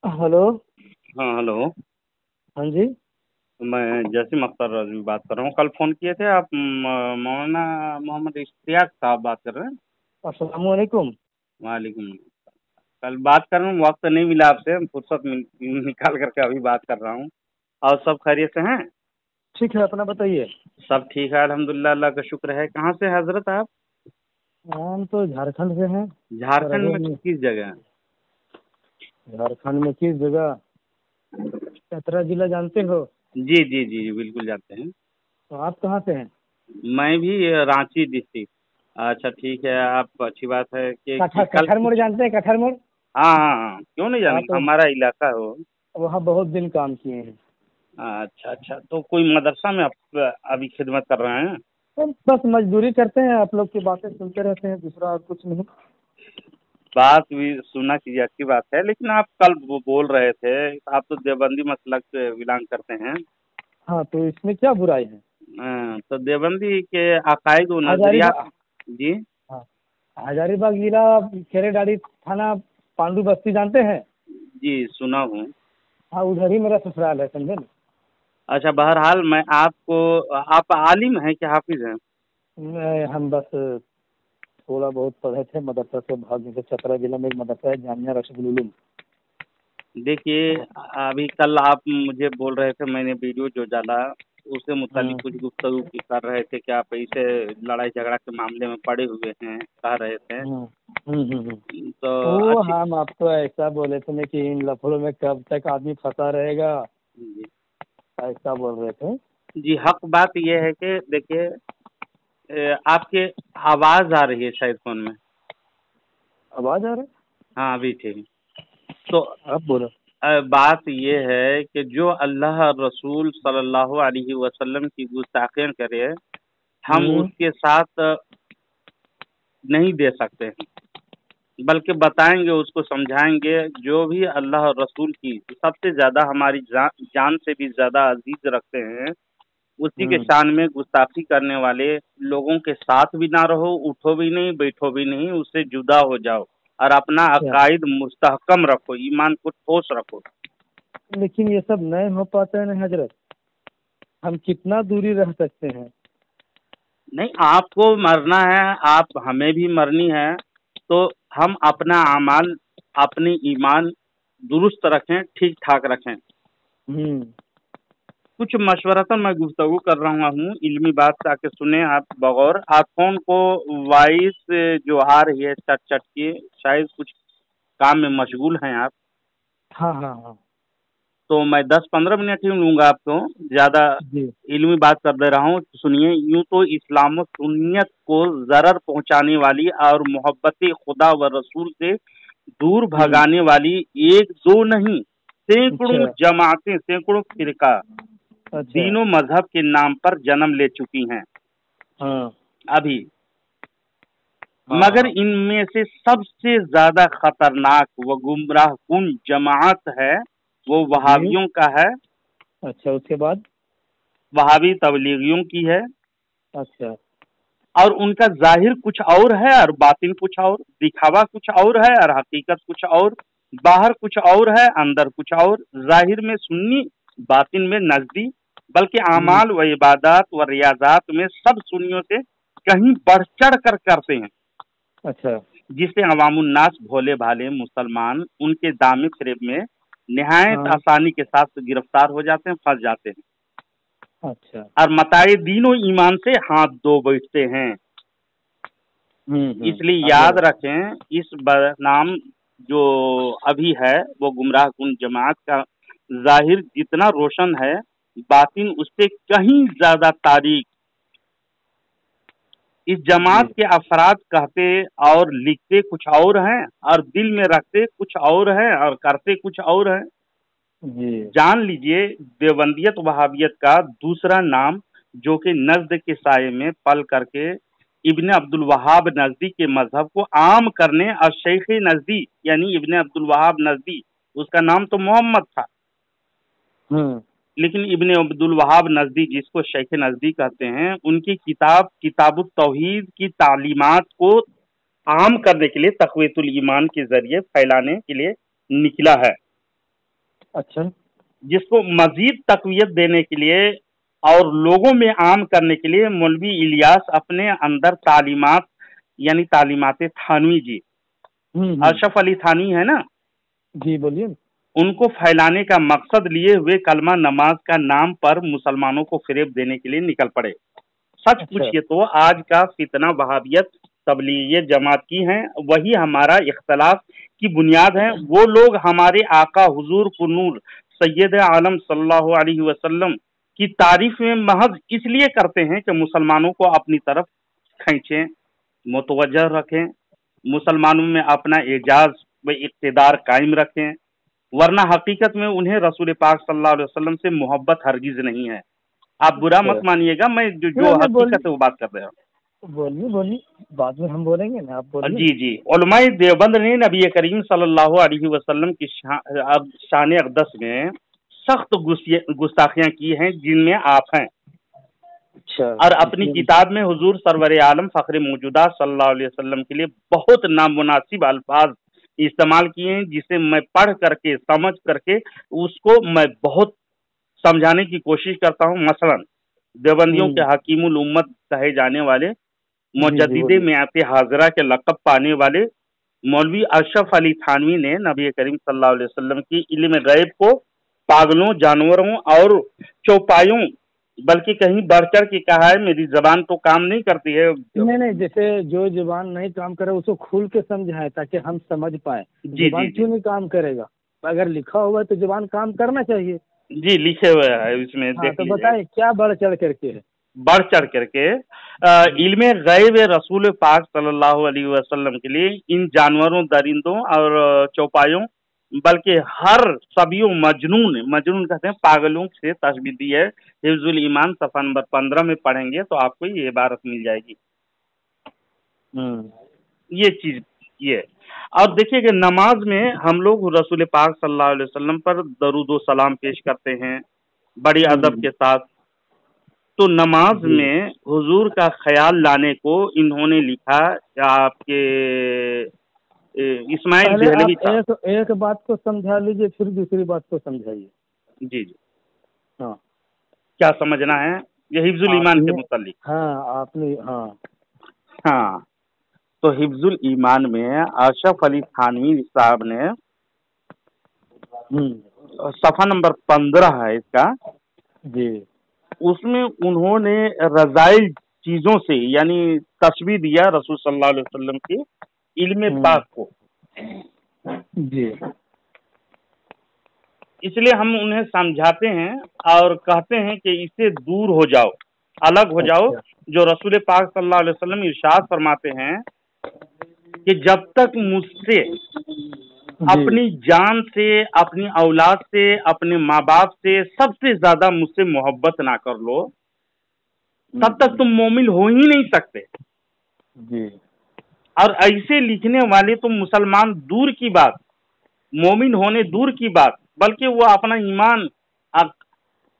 Hello. हाँ hello. हाँ जी। मैं जसीम अख्तर रज़वी बात कर रहा हूँ। कल फ़ोन किए थे आप, मौलाना मोहम्मद इश्तियाक साहब बात कर रहे हैं। अस्सलाम वालेकुम। वालेकुम। कल बात कर रहा हूँ, वक्त नहीं मिला आपसे, फुर्सत निकाल करके अभी बात कर रहा हूँ। और सब खैरियत से हैं? ठीक है, अपना बताइए। सब ठीक है अल्हम्दुलिल्लाह, अल्लाह का शुक्र है। कहाँ से हैं हज़रत आप? हम तो झारखंड से हैं। झारखंड रहे में नहीं। किस जगह? झारखंड में किस जगह? चतरा जिला जानते हो? जी जी जी जी बिल्कुल जानते हैं। तो आप कहाँ से हैं? मैं भी रांची डिस्ट्रिक्ट। अच्छा ठीक है, आप अच्छी बात है कि कठर कल कठर मोड़ कुछ। जानते हैं? कठर मोड़। हाँ हाँ हाँ, क्यों नहीं हाँ, जानेंगे, तो हमारा इलाका है वो। वहाँ बहुत दिन काम किए हैं। अच्छा अच्छा, तो कोई मदरसा में आप अभी खिदमत कर रहे हैं? तो बस मजदूरी करते हैं, आप लोग की बातें सुनते रहते हैं, दूसरा और कुछ नहीं। बात भी सुनना कीजिए, अच्छी बात है। लेकिन आप कल वो बोल रहे थे, आप तो देवबंदी मसलक से बिलोंग करते हैं। हाँ, तो इसमें क्या बुराई है? तो देवबंदी के अकायद व नज़रियात। हजारीबाग। जी हाँ, हजारीबाग जिला, खेरेडाड़ी थाना, पांडु बस्ती जानते हैं? जी सुना हूँ। हाँ, उधर ही मेरा ससुराल है, समझे ना। अच्छा, बहरहाल मैं आपको, आप आलिम हैं कि हाफिज हैं? हम बस थोड़ा बहुत पढ़े थे, मदरसा से भाग गए थे। चतरा जिला में एक मदरसा है, जामिया रशदुल उलूम। देखिए, अभी कल आप मुझे बोल रहे थे, मैंने वीडियो जो डाला उसके मुतालिक हाँ। कुछ गुफ्तगू की कर रहे थे कि आप ऐसे लड़ाई झगड़ा के मामले में पड़े हुए हैं, कह रहे थे। हम्म। तो वो अच्छी। हम आपको ऐसा बोले थे ना कि इन लफड़ों में कब तक आदमी फंसा रहेगा, जी ऐसा बोल रहे थे। जी, हक बात यह है कि देखिए, आपके आवाज़ आ रही है शायद फ़ोन में। आवाज आ रहा हाँ अभी ठीक। तो है? आप बोलो। बात ये है कि जो अल्लाह रसूल सल्लल्लाहु अलैहि वसल्लम की गुस्ताखियाँ करे, हम हम्म। उसके साथ नहीं दे सकते हैं, बल्कि बताएंगे, उसको समझाएंगे। जो भी अल्लाह और रसूल की सबसे ज़्यादा हमारी जान से भी ज़्यादा अजीज रखते हैं, उसी के हम्म। शान में गुस्ताखी करने वाले लोगों के साथ भी ना रहो, उठो भी नहीं, बैठो भी नहीं, उससे जुदा हो जाओ और अपना अच्छा, अकायद मुस्तहकम रखो, ईमान को ठोस रखो। लेकिन ये सब नहीं हो पाता है ना हजरत। हम कितना दूरी रह सकते हैं? नहीं, आपको मरना है, आप हमें भी मरनी है, तो हम अपना अमाल, अपनी ईमान दुरुस्त रखें, ठीक ठाक रखें। हम्म। कुछ मशवरतन मैं गुफ्तगू कर रहा हूँ, इल्मी बात से आके सुने आप बगौर। आप फोन को वॉइस जो आ रही है चट चट की, शायद कुछ काम में मशगूल हैं आप। हाँ हाँ हाँ। तो मैं 10-15 मिनट ही लूँगा आपको, ज़्यादा जी। इल्मी बात कर दे रहा हूँ, सुनिए। यूँ तो इस्लाम और सुन्नियत को ज़रर पहुँचाने वाली और मोहब्बत खुदा व रसूल से दूर हम्म। भगाने वाली एक दो नहीं, सैकड़ों अच्छा। जमातें, सैकड़ों फिरका अच्छा। दीनों मजहब के नाम पर जन्म ले चुकी हैं हाँ अभी। हाँ मगर हाँ। इनमें से सबसे ज्यादा खतरनाक व गुमराह कुन जमात है, वो जी। वहाबियों का है। अच्छा, उसके बाद? वहाबी तबलीगियों की है। अच्छा। और उनका जाहिर कुछ और है और बातिन कुछ और, दिखावा कुछ और है और हकीकत कुछ और। बाहर कुछ और है, अंदर कुछ और। जाहिर में सुन्नी, बातिन में नजदी, बल्कि हम्म। आमाल व इबादत व रियाजात में सब सुन्नियों से कहीं बढ़ चढ़ कर करते हैं, अच्छा। जिससे अवामुन्नास भोले भाले मुसलमान उनके दामे फरेब में निहायत हाँ। आसानी के साथ गिरफ्तार हो जाते हैं, फंस जाते हैं अच्छा। और मताए दीनों ईमान से हाथ धो बैठते हैं। इसलिए आगे याद बताओ। रखें, इस नाम जो अभी है वो गुमराह कुन जमात का जाहिर जितना रोशन है, बातिन उससे कहीं ज्यादा तारीक। इस जमात जी के अफराद कहते और लिखते कुछ और हैं और दिल में रखते कुछ और हैं और करते कुछ और हैं। जी। जान लीजिए, देवबंदियत वहाबियत का दूसरा नाम, जो कि नजद के साये में पल करके इब्ने अब्दुल वहाब नजदी के मजहब को आम करने और शेख नजदी यानी इब्ने अब्दुल वहाब नजदी, उसका नाम तो मोहम्मद था, हम्म। लेकिन इब्ने अब्दुल वहाब नजदी जिसको शेख नजदी कहते हैं, उनकी किताब किताबुत तौहीद की तालीमात को आम करने के लिए, तक़वियतुल ईमान के जरिए फैलाने के लिए निकला है। अच्छा। जिसको मजीद तकवीत देने के लिए और लोगों में आम करने के लिए मौलवी इलियास अपने अंदर तालीमात यानी तालीमात थानवी जी, हम्म। अशरफ अली थानवी है ना, जी बोलिए। उनको फैलाने का मकसद लिए हुए कलमा नमाज का नाम पर मुसलमानों को फरेब देने के लिए निकल पड़े। सच अच्छा। पूछिए तो आज का फितना वहाबियत तबलीग जमात की है, वही हमारा इख्तलाफ की बुनियाद है। वो लोग हमारे आका हुजूर कुनूर सैयद आलम सल्लल्लाहु अलैहि वसल्लम की तारीफ में महज इसलिए करते हैं कि मुसलमानों को अपनी तरफ खींचें, मुतवज्जह रखें, मुसलमानों में अपना एजाज व इक़्तिदार कायम रखें, वरना हकीकत में उन्हें रसूल पाक सल्लल्लाहु अलैहि वसल्लम से मोहब्बत हरगिज नहीं है। आप बुरा अच्छा। मत मानिएगा, मैं जो नहीं जो नहीं, हकीकत बोलिए है वो बात कर रहा हूँ। बोलिए बोलिए, बाद में हम बोलेंगे ना, आप बोलिए जी ना। जी, उलमाए देवबंद ने नबी करीम सल्लल्लाहु अलैहि वसल्लम की शान अक़दस में सख्त गुस्ताखियां की हैं, जिनमें आप हैं। अच्छा। और अपनी जिसमें किताब में हुजूर सरवर आलम फ़ख्र मौजूदा सल्लल्लाहु अलैहि वसल्लम के लिए बहुत नामुनासिब अल्फाज इस्तेमाल किए हैं, जिसे मैं पढ़ करके समझ करके उसको मैं बहुत समझाने की कोशिश करता हूँ। मसलन देवबंदियों के हम्म। हकीमुल उम्मत कहे जाने वाले जी जी मुजद्दिद बोलिए। मियात हाजरा के लक़ब पाने वाले मौलवी अशरफ अली थानवी ने नबी करीम सल्लल्लाहु अलैहि वसल्लम की इल्म गैब को पागलों, जानवरों और चौपायों बल्कि कहीं बढ़ चढ़ के कहा है। मेरी जबान तो काम नहीं करती है। नहीं नहीं, जैसे जो जुबान नहीं काम करे उसको खुल के समझाए ताकि हम समझ पाए। जी जी जुबान जी क्यों नहीं काम करेगा? अगर लिखा हुआ है तो जुबान काम करना चाहिए। जी, लिखे हुए है इसमें, हाँ देख तो लीजिए। बताइए क्या बढ़ चढ़ करके है? बढ़ चढ़ करके इल्म गैब रसूल पाक सल्लल्लाहु अलैहि वसल्लम के लिए इन जानवरों, दरिंदों और चौपायों बल्कि हर सबियों, मजनून मजनून कहते हैं पागलों से तशबीह दी है। हिफ्जुल ईमान सफ़ा नंबर 15 में पढ़ेंगे तो आपको ये इबारत मिल जाएगी। हम्म। ये चीज ये। और देखिए कि नमाज में हम लोग रसूल पाक सल्लल्लाहु अलैहि वसल्लम पर दरूद व सलाम पेश करते हैं बड़ी अदब के साथ। तो नमाज जी। में हुजूर का ख्याल लाने को इन्होंने लिखा, आपके इस्माइल पहले देहलवी आप साहब। एक एक बात को समझा लीजिए, फिर दूसरी बात को समझाइए। जी जी, हाँ। क्या समझना है ये हिफ्जुल ईमान के आपने मुतालिक? हाँ आपने हाँ। हाँ, तो हिफ्जुल ईमान में अशरफ अली थानवी साहब ने हम्म। सफ़ा नंबर 15 है इसका, जी। उसमें उन्होंने रज़ाइल चीजों से यानी तशबीह दिया रसूल सल्लल्लाहु अलैहि वसल्लम के इल्म हम्म। पाक को। जी। इसलिए हम उन्हें समझाते हैं और कहते हैं कि इससे दूर हो जाओ, अलग हो जाओ। अच्छा। जो रसूल पाक सल्लल्लाहु अलैहि वसल्लम इरशाद फरमाते हैं कि जब तक मुझसे जी। अपनी जान से, अपनी औलाद से, अपने माँ बाप से सबसे ज्यादा मुझसे मोहब्बत ना कर लो, तब तक तुम मोमिन हो ही नहीं सकते। जी। और ऐसे लिखने वाले तो मुसलमान दूर की बात, मोमिन होने दूर की बात, बल्कि वो अपना ईमान,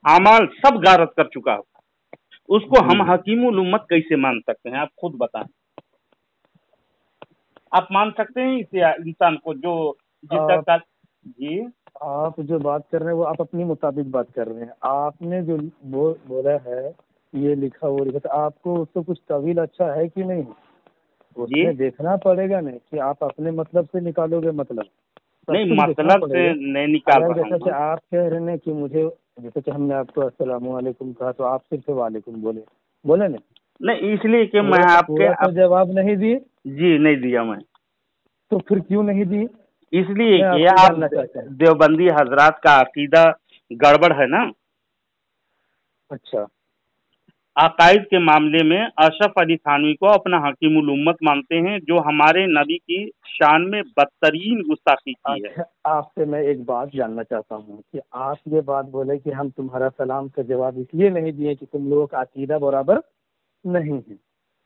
अमाल सब गारत कर चुका हो। उसको जी। हम हकीमुल उम्मत कैसे मान सकते हैं? आप खुद बताएं। आप मान सकते हैं इस इंसान को जो जिसका आप जी आप जो बात कर रहे हैं वो आप अपनी मुताबिक बात कर रहे हैं। आपने जो बोला है ये लिखा वो लिखा, तो आपको उसको कुछ तवील अच्छा है कि नहीं? जी उसमें देखना पड़ेगा ना कि आप अपने मतलब से निकालोगे, मतलब सब नहीं, कुछ देखना मतलब से पड़ेगा। नहीं निकाल अगर रहा जैसे कि हूँ। आप कह रहे हैं कि मुझे, जैसे कि हमने आपको अस्सलाम वालेकुम कहा तो आप सिर्फ वालेकुम बोले बोले ना, नहीं, इसलिए कि मैं पूरा आपके पूरा तो जवाब नहीं दिए। जी नहीं दिया मैं, तो फिर क्यों नहीं दिए? इसलिए मैं कि आपसे आप जानना चाहता हूँ। देवबंदी हजरात का अकीदा गड़बड़ है ना। अच्छा। अकायद के मामले में अशरफ अली थानवी को अपना हकीमुल उम्मत मानते हैं, जो हमारे नबी की शान में बदतरीन गुस्ताखी की है। अच्छा, आपसे मैं एक बात जानना चाहता हूँ कि आप ये बात बोले कि हम तुम्हारा सलाम का जवाब इसलिए नहीं दिए कि तुम लोगों का अकीदा बराबर नहीं है।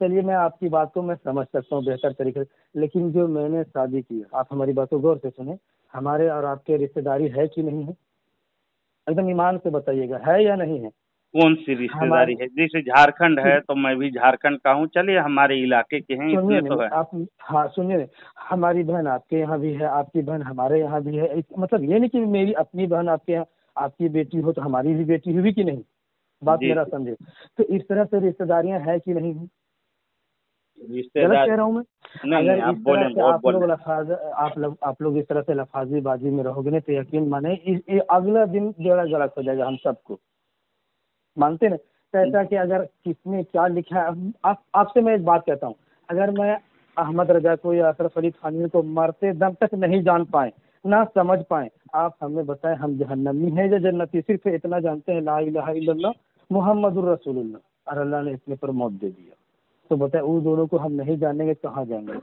चलिए मैं आपकी बात को मैं समझ सकता हूँ बेहतर तरीके से, लेकिन जो मैंने शादी की, आप हमारी बात को गौर से सुने, हमारे और आपके रिश्तेदारी है कि नहीं है? एकदम ईमान से बताइएगा, है या नहीं है? कौन सी रिश्तेदारी है? जैसे झारखंड है तो मैं भी झारखंड का हूँ, चलिए हमारे इलाके के हैं, सुनिए इसमें तो है। आप, हाँ सुनिए, हमारी बहन आपके यहाँ भी है, आपकी बहन हमारे यहाँ भी है, मतलब ये नहीं कि मेरी अपनी बहन आपके यहाँ, आपकी बेटी हो तो हमारी भी बेटी हुई कि नहीं, बात जी मेरा समझे। तो इस तरह से रिश्तेदारियां है कि नहीं? गलत रिश्तेदार कह रहा हूँ मैं? नहीं अगर नहीं, आप इस तरह बोलें से बहुत आप लोग बोलें। लफाज आप लोग इस तरह से लफाजी बाजी में रहोगे ना, तो यकीन माने अगला दिन बेड़ा गलत हो जाएगा हम सबको, मानते ना? तो ऐसा कि अगर किसने क्या लिखा है, आपसे मैं एक बात कहता हूँ, अगर मैं अहमद रजा को या अशरफ अली थानवी को मरते दम तक नहीं जान पाए, ना समझ पाए, आप हमें बताएं हम जहन्नमी हैं या जन्नती? सिर्फ इतना जानते हैं ला इलाहा इल्लल्लाह मुहम्मदुर रसूलुल्लाह, और अल्लाह ने इतने पर मौत दे दिया, तो बताए उन दोनों को हम नहीं जानेंगे कहाँ जाएंगे?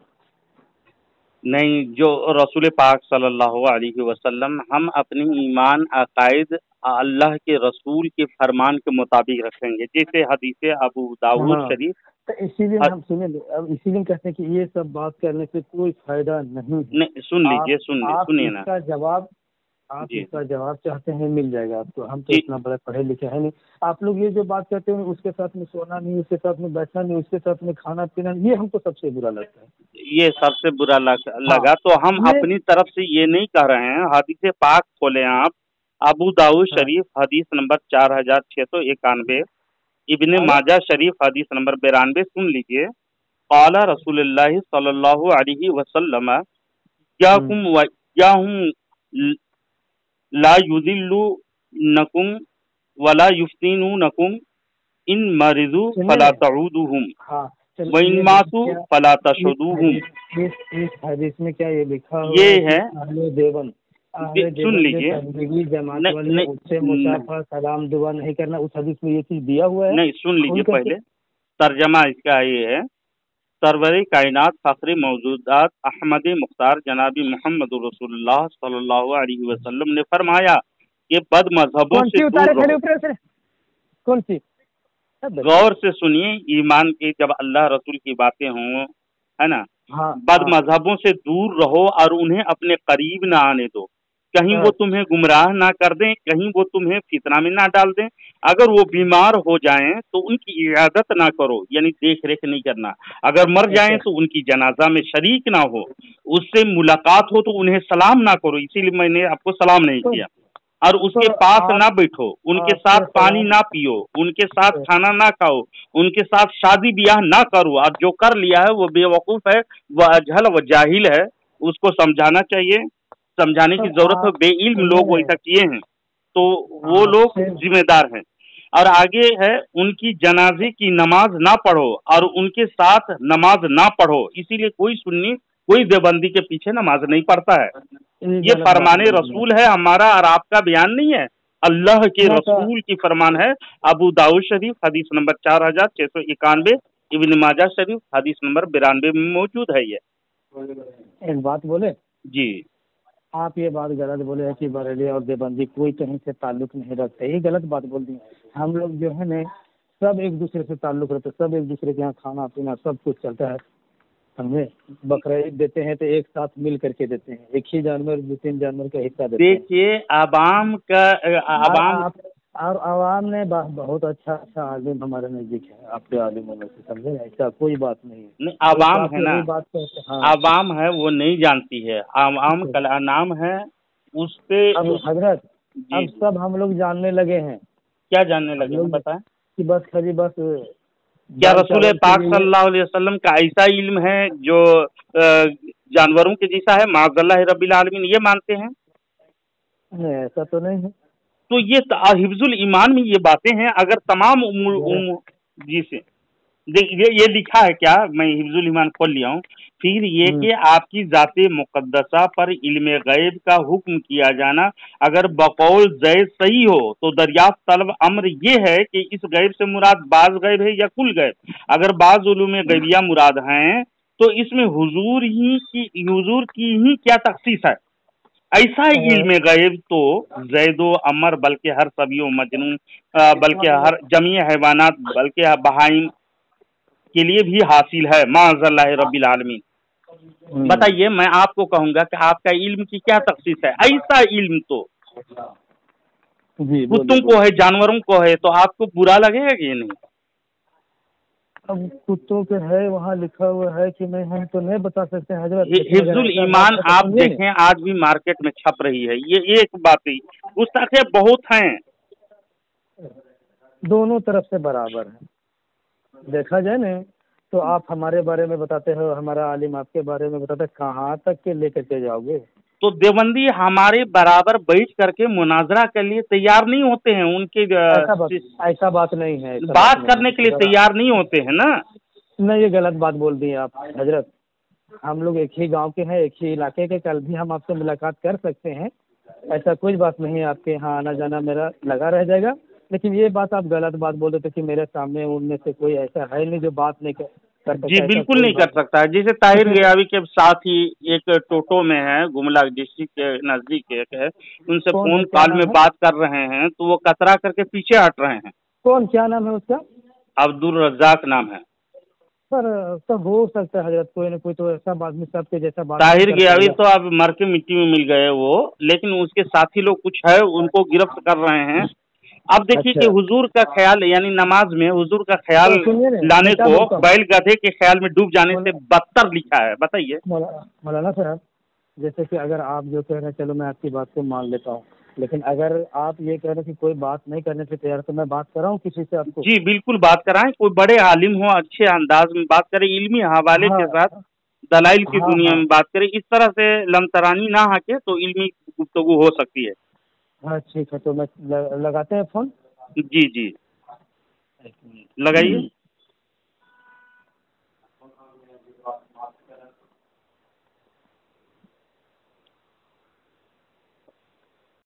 नहीं, जो रसूल पाक सल्लल्लाहु अलैहि वसल्लम, हम अपनी ईमान अकायद अल्लाह के रसूल के फरमान के मुताबिक रखेंगे। जैसे हदीस अबू दाऊद हाँ, शरीफ। तो इसीलिए ह- हम सुने, अब इसीलिए कहते हैं कि ये सब बात करने से कोई फायदा नहीं है। नहीं, सुन लीजिए, आप सुनिए ना। इसका जवाब, आप जी इसका जवाब चाहते हैं मिल जाएगा आपको, हम तो जी, इतना बड़ा पढ़े लिखे हैं नहीं। आप लोग ये जो बात करते हैं उसके साथ में सोना नहीं, उसके साथ में बैठना नहीं, उसके साथ में खाना पीना नहीं, ये हमको सबसे बुरा लगता है। ये सबसे बुरा हाँ, लगा तो हम ये, अपनी तरफ से ये नहीं कह रहे हैं। हदीस पाक खोले आप, अबू दाऊद हाँ, शरीफ हदीस नंबर 4691, इब्ने आगे, माजा शरीफ हदीस नंबर 92, सुन लीजिए। क़ाला रसूलुल्लाह सल्लल्लाहु अलैहि वसल्लम, हम्म, याकुम व याहुम ला युदिल्लु नकुम वला युफ्तिनुनकुम, इन मरिजू सुनिए, फला तऊदुहुम हाँ, चलो व इन ये मातू क्या, फला इस तशुदुहुम। हदीस इस हदीस में क्या ये लिखा ये हुआ है कि है, अहले सुन देवबंद जो लीजिए। तबलीगी जमात नहीं वाले हैं नहीं उससे नहीं, मुसाफा सलाम दुआ नहीं करना, उस हदीस में ये चीज दिया हुआ है? नहीं, सुन खोल लीजिए करके, पहले। तर्जमा इसका ये है, सरवरी कायनात फखरी मौजूदात अहमद मुख्तार जनाबी मोहम्मद रसूलुल्लाह सल्लल्लाहु अलैहि वसल्लम ने फरमाया कि बद मजहबों कौन से सी दूर उतारे खड़े रहो। ऊपर से, कौन सी? सब बच्चे, गौर से सुनिए, ईमान की जब अल्लाह रसूल की बातें हों, है ना, हाँ बद हाँ मजहबों से दूर रहो और उन्हें अपने करीब ना आने दो, कहीं वो बस, तुम्हें गुमराह ना कर दें, कहीं वो तुम्हें फितना में ना डाल दें। अगर वो बीमार हो जाएं तो उनकी इयादत ना करो, यानी देख रेख नहीं करना। अगर मर जाएं अच्छा, तो उनकी जनाजा में शरीक ना हो, उससे मुलाकात हो तो उन्हें सलाम ना करो, इसीलिए मैंने आपको सलाम नहीं तो किया। और उसके तो पास आप, ना बैठो, उनके साथ आपके पानी सलाम, ना पियो, उनके साथ खाना ना खाओ, उनके साथ शादी ब्याह ना करो। और जो कर लिया है वो बेवकूफ है, वह अजहल व जाहिल है, उसको समझाना चाहिए, समझाने तो की जरूरत है। आप बेइल्म लोग सुनिए, वैसा किए हैं तो वो लोग आपसे, जिम्मेदार हैं। और आगे है, उनकी जनाजे की नमाज ना पढ़ो और उनके साथ नमाज ना पढ़ो। इसीलिए कोई सुन्नी, कोई देवबंदी के पीछे नमाज नहीं पढ़ता है। ये ये गलत बात फरमाने बोल रहे हैं। रसूल है, हमारा और आपका बयान नहीं है, अल्लाह के मैं तो, रसूल की फरमान है। अबू दाऊद शरीफ हदीस नंबर 4691, इब्न माजा शरीफ हदीस नंबर 92 में मौजूद है ये। एक बात बोले, जी आप ये बात गलत बोले हैं कि बरेली और देवबंदी कोई कहीं से ताल्लुक नहीं रखते, ये गलत बात बोल दी। हम लोग जो है ना, सब एक दूसरे से ताल्लुक रखते, सब एक दूसरे के यहाँ खाना पीना सब कुछ चलता है, समझे? बकरा ईद देते हैं तो एक साथ मिल करके देते हैं, एक ही जानवर 2-3 जानवर का हिस्सा देते हैं। देखिए, आवाम का और आवाम आप, और आवाम ने बहुत अच्छा अच्छा आलिम हमारे नज़दीक है, आपके आलिमों में से, समझे? ऐसा कोई बात नहीं है, नहीं, वो आवाम है काफी ना, यही बात कहते हैं। हाँ, आवाम है वो नहीं जानती है, आवाम ठीक का नाम है, उस पे है। अब उस। हजरत, जी अब जी, सब हम लोग जानने लगे हैं, क्या जानने हम लगे हैं लोग बताएं। कि बस खाली बस क्या दाल रसूल चावल के पाक लिए। सल्लल्लाहु अलैहि वसल्लम का ऐसा इल्म है जो जानवरों के जैसा है, माज़अल्लाह रब्बिल आलमीन, ये मानते हैं? नहीं, ऐसा तो नहीं है। तो ये हिफ्जुल ईमान में ये बातें हैं। अगर तमाम ये, जी से देखिए, ये लिखा है क्या, मैं हिफ्जुल ईमान खोल लिया हूँ। फिर ये हम्म, कि आपकी ज़ाते मुक़द्दसा पर इल्म गैब का हुक्म किया जाना अगर बकौल जैद सही हो तो दरियाफ्त तलब अम्र ये है कि इस गैब से मुराद बाज गैब है या कुल गैब। अगर बाज उलूम गैबिया मुराद हैं तो इसमें हुजूर की ही क्या तखसीस है। ऐसा अ, इल्म गैब तो जैदो अमर, बल्कि हर सबियो मजनून, बल्कि हर जमी हैवानात, बल्कि बहाइम के लिए भी हासिल है, माज़अल्लाह रब्बिल आलमीन। हम्म, बताइए, मैं आपको कहूंगा कि आपका इल्म की क्या तखसीस है? ऐसा इल्म तो जी बोलिए कुत्तों को बोलिए। है, जानवरों को है, तो आपको बुरा लगेगा कि नहीं? अब कुत्तों के है वहाँ लिखा हुआ है कि नहीं, हम तो नहीं बता सकते हैं हजरत, लेकिन अगर हिफ्जुल ऐसा बात ईमान है तो आप सुनिए ना। देखें आज भी मार्केट में छप रही है, ये एक बात ही, गुस्ताखे बहुत हैं। दोनों तरफ से बराबर है, देखा जाए ना तो आप हमारे बारे में बताते हो, हमारा आलिम आपके बारे में बताता है, कहाँ तक के लेकर के जाओगे? तो देवबंदी हमारे बराबर बैठ करके मुनाजरा के लिए तैयार नहीं होते हैं, उनके ऐसा बात नहीं है, ऐसा बात बात नहीं करने के लिए है। तैयार नहीं होते हैं ना। नहीं, ये गलत बात बोल दी आप हजरत। हम लोग एक ही गांव के हैं, एक ही इलाके के, कल भी हम आपसे मुलाकात कर सकते हैं, ऐसा कोई बात नहीं है। आपके यहाँ आना जाना मेरा लगा रह जाएगा, लेकिन ये बात आप गलत बात बोल देते कि मेरे सामने उनमें से कोई ऐसा है नहीं जो बात नहीं कर सकता। जी ऐसा बिल्कुल कोई नहीं कर बात सकता है। जैसे ताहिर नहीं। गयावी के साथ ही एक टोटो में है, गुमला डिस्ट्रिक्ट के नजदीक एक है, उनसे कौन फोन है, क्या कॉल नाम में है? बात कर रहे हैं तो वो कतरा करके पीछे हट रहे हैं। कौन, क्या नाम है उसका? अब्दुल रज्जाक नाम है। सर सब हो सकता है हजरत, कोई ना कोई तो ऐसा आदमी सबके जैसा बात नहीं ताहिर कर गयावी पाएगा। तो अब मर के मिट्टी में मिल गए वो, लेकिन उसके साथी लोग कुछ है, उनको गिरफ्त कर रहे हैं। अब देखिए कि अच्छा हुजूर का ख्याल, यानी नमाज में हुजूर का ख्याल तो सुनिए ना, लाने मैं क्या को बोलता हूँ बैल गधे के ख्याल में डूब जाने से मौला- बदतर लिखा है। बताइए। मौलाना साहब, जैसे कि अगर आप जो कह रहे हैं, चलो मैं आपकी बात को मान लेता हूँ, लेकिन अगर आप ये कह रहे हैं कि कोई बात नहीं करने से तैयार, तो मैं बात कर रहा हूँ किसी से आपको? जी बिल्कुल बात कराएं, कोई बड़े आलिम हो, अच्छे अंदाज में बात करें, इल्मी हवाले हाँ के साथ दलाइल की हाँ दुनिया हाँ में बात करें। इस तरह से लमतरानी ना हाके तो इल्मी गुफ्तगू हो सकती है। हाँ, ठीक है, तो मैं लगाते हैं फोन। जी जी, लगाइए।